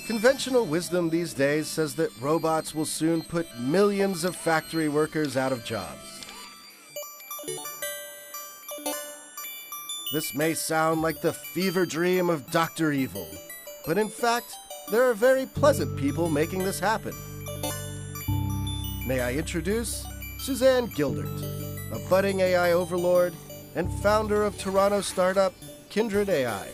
Conventional wisdom these days says that robots will soon put millions of factory workers out of jobs. This may sound like the fever dream of Dr. Evil, but in fact, there are very pleasant people making this happen. May I introduce Suzanne Gildert, a budding AI overlord and founder of Toronto startup Kindred AI.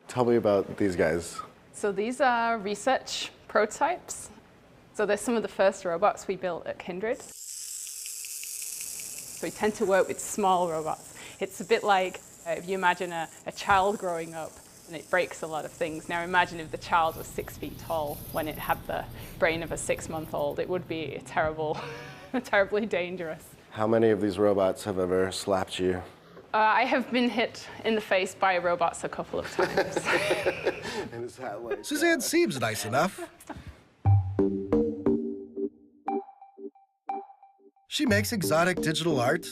Tell me about these guys. So these are research prototypes. So they're some of the first robots we built at Kindred. So we tend to work with small robots. It's a bit like if you imagine a child growing up and it breaks a lot of things. Now imagine if the child was 6 feet tall when it had the brain of a 6-month-old. It would be terribly dangerous. How many of these robots have ever slapped you? I have been hit in the face by robots a couple of times. And is that like, Suzanne seems nice enough. She makes exotic digital art.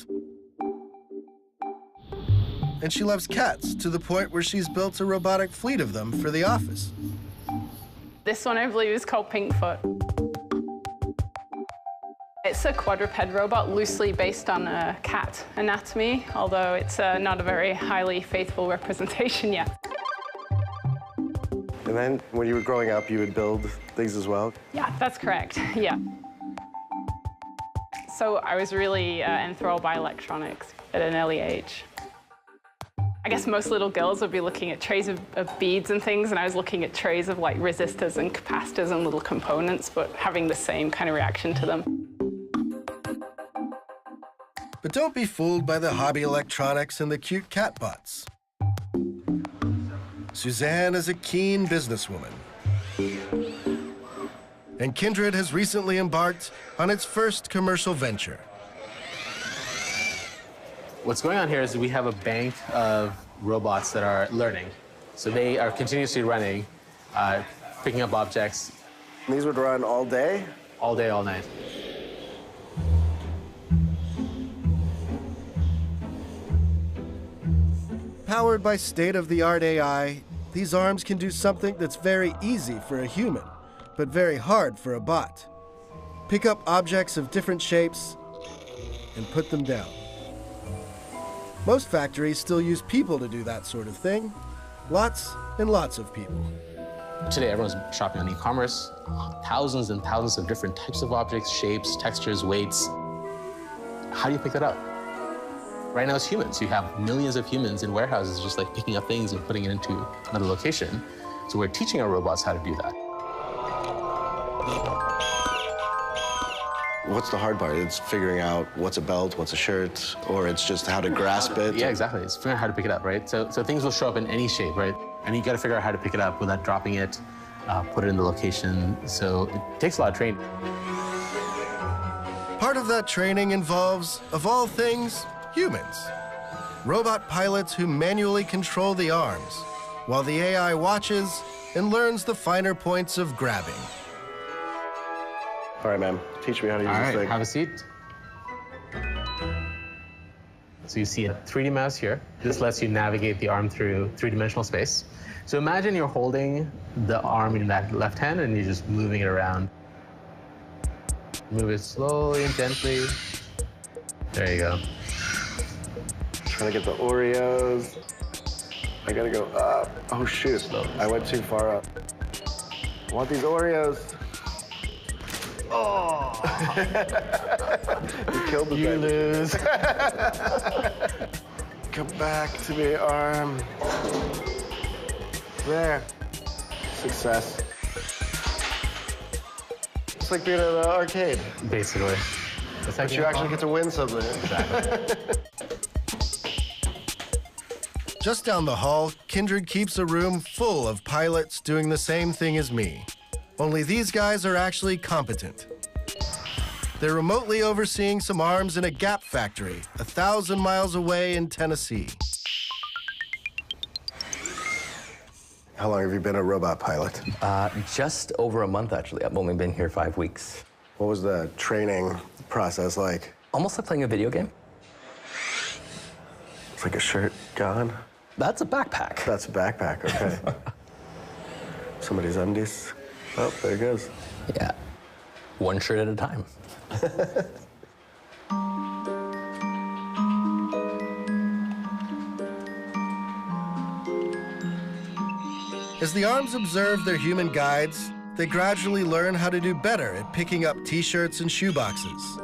And she loves cats to the point where she's built a robotic fleet of them for the office. This one, I believe, is called Pinkfoot. It's a quadruped robot loosely based on a cat anatomy, although it's not a very highly faithful representation yet. And then when you were growing up, you would build things as well? Yeah, that's correct, yeah. So I was really enthralled by electronics at an early age. I guess most little girls would be looking at trays of beads and things, and I was looking at trays of like resistors and capacitors and little components, but having the same kind of reaction to them. But don't be fooled by the hobby electronics and the cute catbots. Suzanne is a keen businesswoman. And Kindred has recently embarked on its first commercial venture. What's going on here is we have a bank of robots that are learning. So they are continuously running, picking up objects. And these would run all day? All day, all night. Powered by state-of-the-art AI, these arms can do something that's very easy for a human, but very hard for a bot. Pick up objects of different shapes and put them down. Most factories still use people to do that sort of thing. Lots and lots of people. Today, everyone's shopping on e-commerce. Thousands and thousands of different types of objects, shapes, textures, weights. How do you pick that up? Right now, it's humans. You have millions of humans in warehouses just like picking up things and putting it into another location. So we're teaching our robots how to do that. What's the hard part? It's figuring out what's a belt, what's a shirt, or it's just how to grasp it? Yeah, exactly. It's figuring out how to pick it up, right? So things will show up in any shape, right? And you got to figure out how to pick it up without dropping it, put it in the location. So it takes a lot of training. Part of that training involves, of all things, humans. Robot pilots who manually control the arms, while the AI watches and learns the finer points of grabbing. All right, ma'am. Teach me how to use this thing. Have a seat. So you see a 3D mouse here. This lets you navigate the arm through three-dimensional space. So imagine you're holding the arm in that left hand and you're just moving it around. Move it slowly and gently. There you go. Trying to get the Oreos. I gotta go up. Oh, shoot. I went too far up. I want these Oreos. Oh! You killed the You lose. Come back to me, arm. There. Success. It's like being at an arcade. Basically. But you actually get to win something. Exactly. Just down the hall, Kindred keeps a room full of pilots doing the same thing as me. Only these guys are actually competent. They're remotely overseeing some arms in a Gap factory 1,000 miles away in Tennessee. How long have you been a robot pilot? Just over a month, actually. I've only been here 5 weeks. What was the training process like? Almost like playing a video game. It's like a shirt gone. That's a backpack. That's a backpack, okay. Somebody's undies. Oh, there it goes. Yeah, one shirt at a time. As the arms observe their human guides, they gradually learn how to do better at picking up t-shirts and shoeboxes.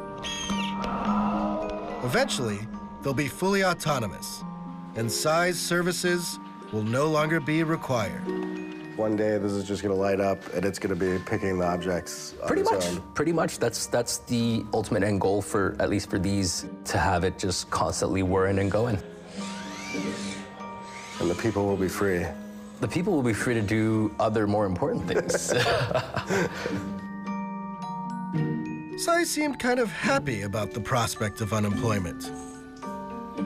Eventually, they'll be fully autonomous, and size services will no longer be required. One day, this is just gonna light up, and it's gonna be picking the objects on its own. Pretty much. That's the ultimate end goal for, at least for these, to have it just constantly whirring and going. And the people will be free. The people will be free to do other more important things. Sai seemed kind of happy about the prospect of unemployment,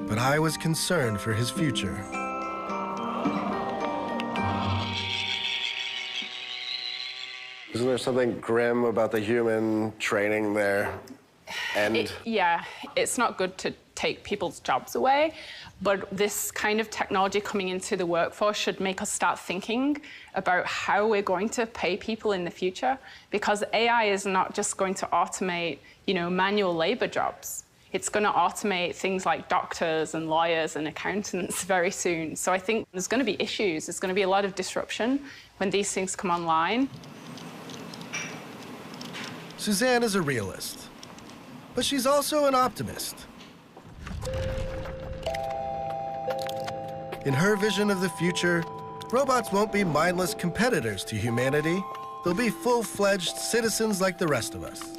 but I was concerned for his future. Isn't there something grim about the human training there? And yeah, it's not good to take people's jobs away, but this kind of technology coming into the workforce should make us start thinking about how we're going to pay people in the future, because AI is not just going to automate, manual labor jobs. It's going to automate things like doctors and lawyers and accountants very soon. So I think there's going to be issues. There's going to be a lot of disruption when these things come online. Suzanne is a realist, but she's also an optimist. In her vision of the future, robots won't be mindless competitors to humanity. They'll be full-fledged citizens like the rest of us.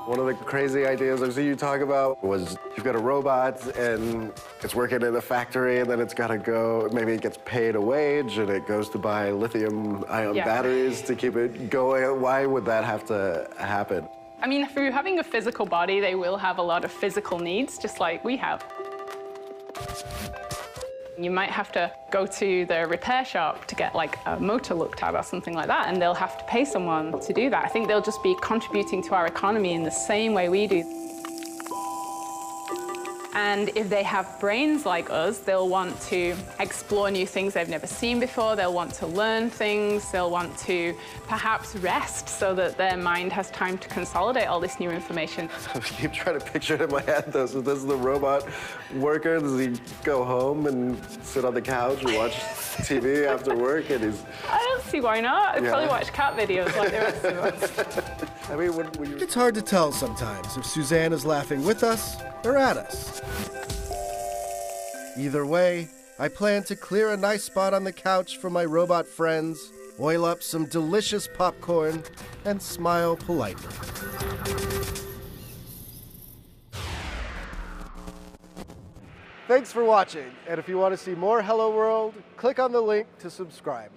one of the crazy ideas I've seen you talk about was you've got a robot and it's working in a factory, and then it's got to go, maybe it gets paid a wage and it goes to buy lithium-ion batteries to keep it going. Why would that have to happen? I mean, through having a physical body, they will have a lot of physical needs, just like we have. You might have to go to the repair shop to get like a motor looked at or something like that, and they'll have to pay someone to do that. I think they'll just be contributing to our economy in the same way we do. And if they have brains like us, they'll want to explore new things they've never seen before. They'll want to learn things. They'll want to perhaps rest so that their mind has time to consolidate all this new information. I keep trying to picture it in my head, though. So this is the robot worker. Does he go home and sit on the couch and watch TV after work? And he's... I don't see why not. I'd probably watch cat videos like the rest of us. I mean, when you... It's hard to tell sometimes if Suzanne is laughing with us or at us. Either way, I plan to clear a nice spot on the couch for my robot friends, oil up some delicious popcorn, and smile politely. Thanks for watching, and if you want to see more Hello World, click on the link to subscribe.